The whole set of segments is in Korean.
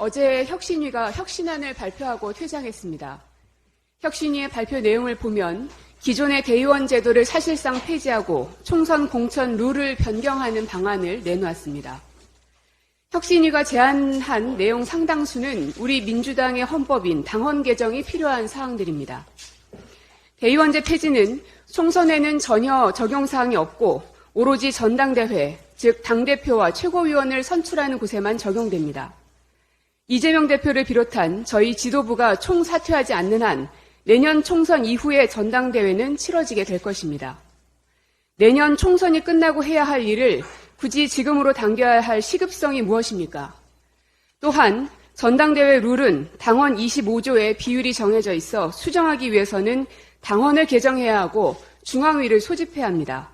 어제 혁신위가 혁신안을 발표하고 퇴장했습니다. 혁신위의 발표 내용을 보면 기존의 대의원 제도를 사실상 폐지하고 총선 공천 룰을 변경하는 방안을 내놓았습니다. 혁신위가 제안한 내용 상당수는 우리 민주당의 헌법인 당헌 개정이 필요한 사항들입니다. 대의원제 폐지는 총선에는 전혀 적용사항이 없고 오로지 전당대회, 즉 당대표와 최고위원을 선출하는 곳에만 적용됩니다. 이재명 대표를 비롯한 저희 지도부가 총사퇴하지 않는 한 내년 총선 이후의 전당대회는 치러지게 될 것입니다. 내년 총선이 끝나고 해야 할 일을 굳이 지금으로 당겨야 할 시급성이 무엇입니까? 또한 전당대회 룰은 당헌 25조에 비율이 정해져 있어 수정하기 위해서는 당헌을 개정해야 하고 중앙위를 소집해야 합니다.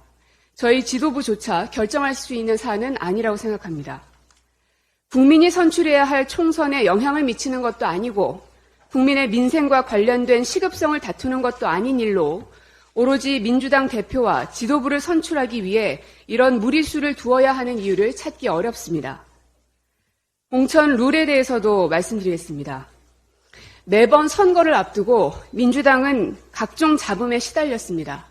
저희 지도부조차 결정할 수 있는 사안은 아니라고 생각합니다. 국민이 선출해야 할 총선에 영향을 미치는 것도 아니고 국민의 민생과 관련된 시급성을 다투는 것도 아닌 일로 오로지 민주당 대표와 지도부를 선출하기 위해 이런 무리수를 두어야 하는 이유를 찾기 어렵습니다. 공천 룰에 대해서도 말씀드리겠습니다. 매번 선거를 앞두고 민주당은 각종 잡음에 시달렸습니다.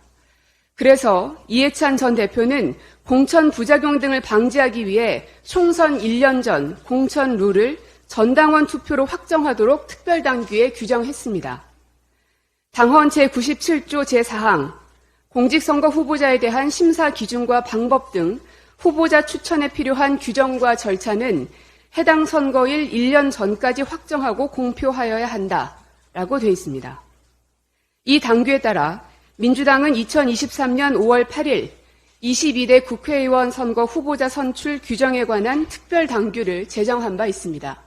그래서 이해찬 전 대표는 공천 부작용 등을 방지하기 위해 총선 1년 전 공천 룰을 전당원 투표로 확정하도록 특별당규에 규정했습니다. 당헌 제97조 제4항, 공직선거 후보자에 대한 심사 기준과 방법 등 후보자 추천에 필요한 규정과 절차는 해당 선거일 1년 전까지 확정하고 공표하여야 한다라고 되어 있습니다. 이 당규에 따라 민주당은 2023년 5월 8일 22대 국회의원 선거 후보자 선출 규정에 관한 특별당규를 제정한 바 있습니다.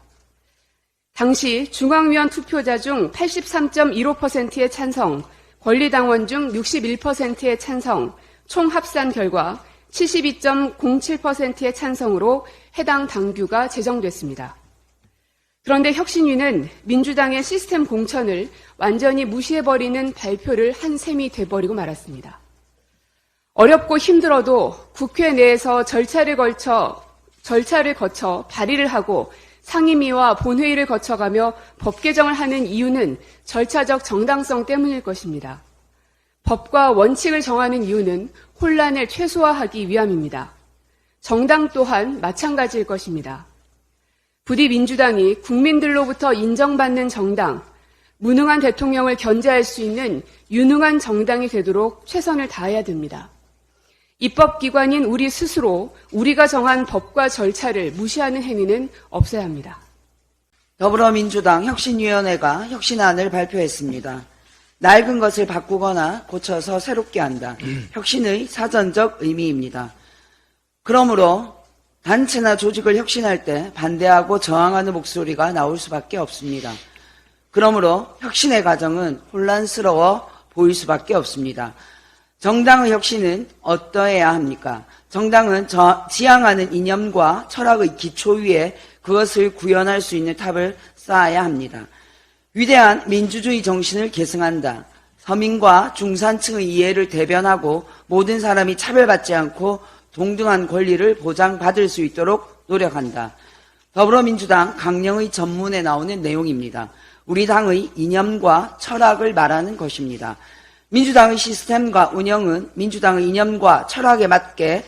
당시 중앙위원 투표자 중 83.15%의 찬성, 권리당원 중 61%의 찬성, 총 합산 결과 72.07%의 찬성으로 해당 당규가 제정됐습니다. 그런데 혁신위는 민주당의 시스템 공천을 완전히 무시해버리는 발표를 한 셈이 돼버리고 말았습니다. 어렵고 힘들어도 국회 내에서 절차를 거쳐 발의를 하고 상임위와 본회의를 거쳐가며 법 개정을 하는 이유는 절차적 정당성 때문일 것입니다. 법과 원칙을 정하는 이유는 혼란을 최소화하기 위함입니다. 정당 또한 마찬가지일 것입니다. 부디 민주당이 국민들로부터 인정받는 정당, 무능한 대통령을 견제할 수 있는 유능한 정당이 되도록 최선을 다해야 됩니다. 입법기관인 우리 스스로 우리가 정한 법과 절차를 무시하는 행위는 없어야 합니다. 더불어민주당 혁신위원회가 혁신안을 발표했습니다. 낡은 것을 바꾸거나 고쳐서 새롭게 한다. 혁신의 사전적 의미입니다. 그러므로 단체나 조직을 혁신할 때 반대하고 저항하는 목소리가 나올 수밖에 없습니다. 그러므로 혁신의 과정은 혼란스러워 보일 수밖에 없습니다. 정당의 혁신은 어떠해야 합니까? 정당은 지향하는 이념과 철학의 기초 위에 그것을 구현할 수 있는 탑을 쌓아야 합니다. 위대한 민주주의 정신을 계승한다. 서민과 중산층의 이해를 대변하고 모든 사람이 차별받지 않고 동등한 권리를 보장받을 수 있도록 노력한다. 더불어민주당 강령의 전문에 나오는 내용입니다. 우리 당의 이념과 철학을 말하는 것입니다. 민주당의 시스템과 운영은 민주당의 이념과 철학에 맞게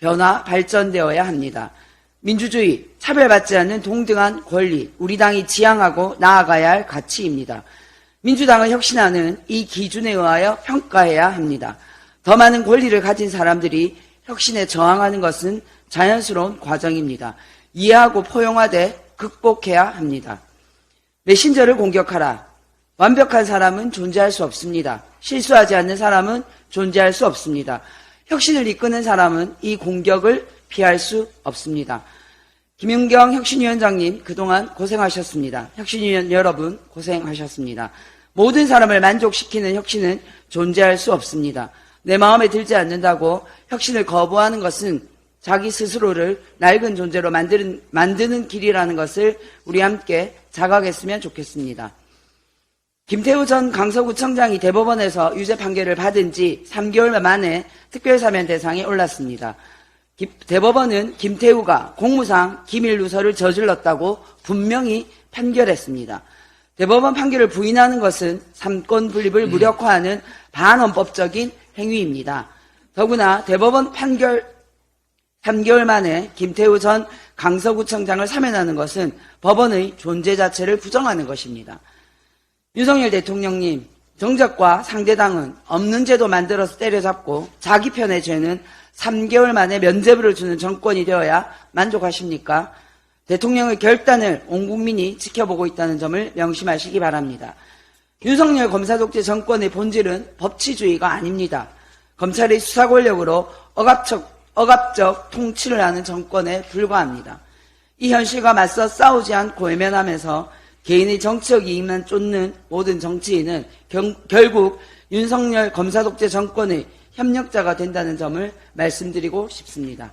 변화, 발전되어야 합니다. 민주주의, 차별받지 않는 동등한 권리, 우리 당이 지향하고 나아가야 할 가치입니다. 민주당의 혁신안은 이 기준에 의하여 평가해야 합니다. 더 많은 권리를 가진 사람들이 혁신에 저항하는 것은 자연스러운 과정입니다. 이해하고 포용하되 극복해야 합니다. 메신저를 공격하라. 완벽한 사람은 존재할 수 없습니다. 실수하지 않는 사람은 존재할 수 없습니다. 혁신을 이끄는 사람은 이 공격을 피할 수 없습니다. 김윤경 혁신위원장님 그동안 고생하셨습니다. 혁신위원 여러분 고생하셨습니다. 모든 사람을 만족시키는 혁신은 존재할 수 없습니다. 내 마음에 들지 않는다고 혁신을 거부하는 것은 자기 스스로를 낡은 존재로 만드는 길이라는 것을 우리 함께 자각했으면 좋겠습니다. 김태우 전 강서구청장이 대법원에서 유죄 판결을 받은 지 3개월 만에 특별사면 대상에 올랐습니다. 대법원은 김태우가 공무상 기밀 누설을 저질렀다고 분명히 판결했습니다. 대법원 판결을 부인하는 것은 삼권 분립을 무력화하는 반헌법적인 행위입니다. 더구나 대법원 판결 3개월 만에 김태우 전 강서구청장을 사면하는 것은 법원의 존재 자체를 부정하는 것입니다. 윤석열 대통령님, 정적과 상대당은 없는 죄도 만들어서 때려잡고 자기 편의 죄는 3개월 만에 면죄부를 주는 정권이 되어야 만족하십니까? 대통령의 결단을 온 국민이 지켜보고 있다는 점을 명심하시기 바랍니다. 윤석열 검사독재 정권의 본질은 법치주의가 아닙니다. 검찰의 수사 권력으로 억압적 통치를 하는 정권에 불과합니다. 이 현실과 맞서 싸우지 않고 외면하면서 개인의 정치적 이익만 쫓는 모든 정치인은 결국 윤석열 검사독재 정권의 협력자가 된다는 점을 말씀드리고 싶습니다.